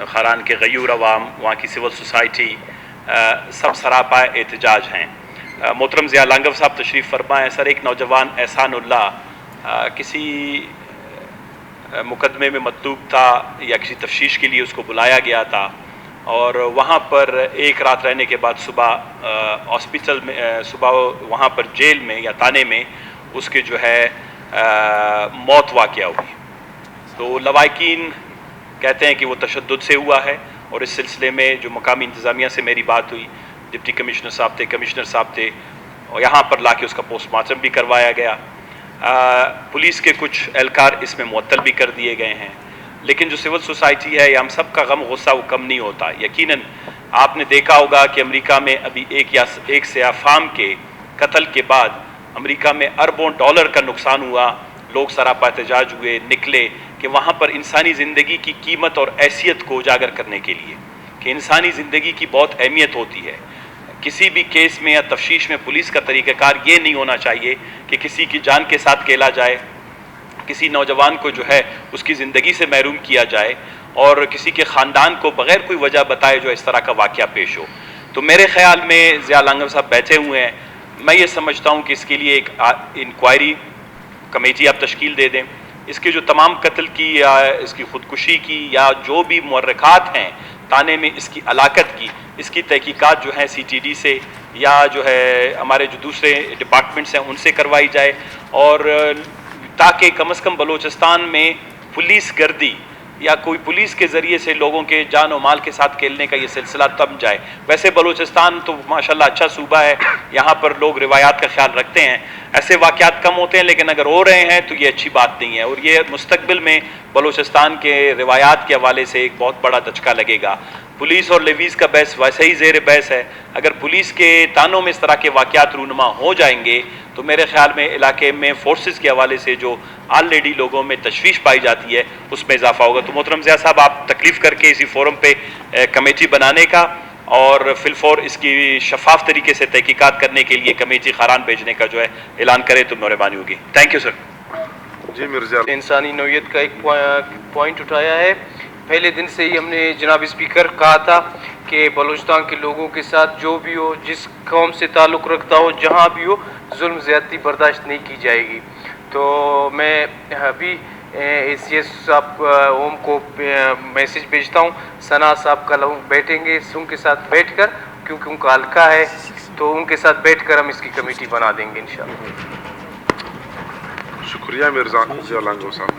खारान के गयूर अवाम, वहाँ की सिविल सोसाइटी सब सरापा एहतजाज हैं। मोहतरम ज़िया लांगव साहब तशरीफ़ फरमाएँ। सर, एक नौजवान एहसानुल्लाह किसी मुकदमे में मतलूब था या किसी तफ्तीश के लिए उसको बुलाया गया था और वहाँ पर एक रात रहने के बाद सुबह हॉस्पिटल में सुबह वहाँ पर जेल में या थाने में उसके जो है मौत वाक़या हुई। तो लवाकिन कहते हैं कि वो तशद्दुद से हुआ है और इस सिलसिले में जो मकामी इंतज़ामिया से मेरी बात हुई, डिप्टी कमिश्नर साहब थे, कमिश्नर साहब थे, और यहाँ पर लाके उसका पोस्टमार्टम भी करवाया गया। पुलिस के कुछ एहलकार इसमें मुअत्तल भी कर दिए गए हैं, लेकिन जो सिविल सोसाइटी है या हम सब का गम गुस्सा वो कम नहीं होता। यकीनन आपने देखा होगा कि अमेरिका में अभी एक सयाफाम के कत्ल के बाद अमेरिका में अरबों डॉलर का नुकसान हुआ। लोग सरापा एहतजाज हुए, निकले कि वहाँ पर इंसानी ज़िंदगी की कीमत और हैसियत को उजागर करने के लिए कि इंसानी ज़िंदगी की बहुत अहमियत होती है। किसी भी केस में या तफ्तीश में पुलिस का तरीक़ाकार ये नहीं होना चाहिए कि किसी की जान के साथ खेला जाए, किसी नौजवान को जो है उसकी ज़िंदगी से महरूम किया जाए और किसी के ख़ानदान को बग़ैर कोई वजह बताए जो इस तरह का वाक़या पेश हो। तो मेरे ख़्याल में ज़िया लांगव साहब बैठे हुए हैं, मैं ये समझता हूँ कि इसके लिए एक इंक्वायरी कमेटी आप तश्कील दे दें। इसके जो तमाम कत्ल की या इसकी ख़ुदकुशी की या जो भी मुअर्रखात हैं थाने में इसकी अलाकत की, इसकी तहकीकात जो है CTD से या जो है हमारे जो दूसरे डिपार्टमेंट्स हैं उनसे करवाई जाए, और ताकि कम से कम बलूचिस्तान में पुलिस गर्दी या कोई पुलिस के ज़रिए से लोगों के जान और माल के साथ खेलने का ये सिलसिला तब जाए। वैसे बलूचिस्तान तो माशाल्लाह अच्छा सूबा है, यहाँ पर लोग रिवायात का ख्याल रखते हैं, ऐसे वाक़यात कम होते हैं, लेकिन अगर हो रहे हैं तो ये अच्छी बात नहीं है और ये मुस्तकबिल में बलूचिस्तान के रिवायात के हवाले से एक बहुत बड़ा दचका लगेगा। पुलिस और लेवीज़ का बहस वैसे ही ज़ेर बहस है। अगर पुलिस के तानों में इस तरह के वाक़यात रूनुमा हो जाएंगे तो मेरे ख़्याल में इलाके में फोर्सेस के हवाले से जो ऑलरेडी लोगों में तशवीश पाई जाती है उसमें इजाफा होगा। तो मोहतरम ज़िया साहब, आप तकलीफ़ करके इसी फोरम पे कमेटी बनाने का और फिलफौर इसकी शफाफ तरीके से तहकीकात करने के लिए कमेटी खारान भेजने का जो है ऐलान करें तो मेहरबानी होगी। Thank you sir. जी मिर्ज़ा, इंसानी नौइयत का एक पॉइंट उठाया है। पहले दिन से ही हमने जनाब स्पीकर कहा था कि बलूचिस्तान के लोगों के साथ जो भी हो, जिस कौम से ताल्लुक़ रखता हो, जहाँ भी हो, जुल्म ज़्यादती बर्दाश्त नहीं की जाएगी। तो मैं अभी ACS साहब ओम को मैसेज भेजता हूँ। सना साहब कल बैठेंगे उनके साथ बैठकर, क्योंकि उनका हल्का है, तो उनके साथ बैठकर हम इसकी कमेटी बना देंगे इंशाअल्लाह। शुक्रिया मिर्ज़ा ज़िया लांगव साहब।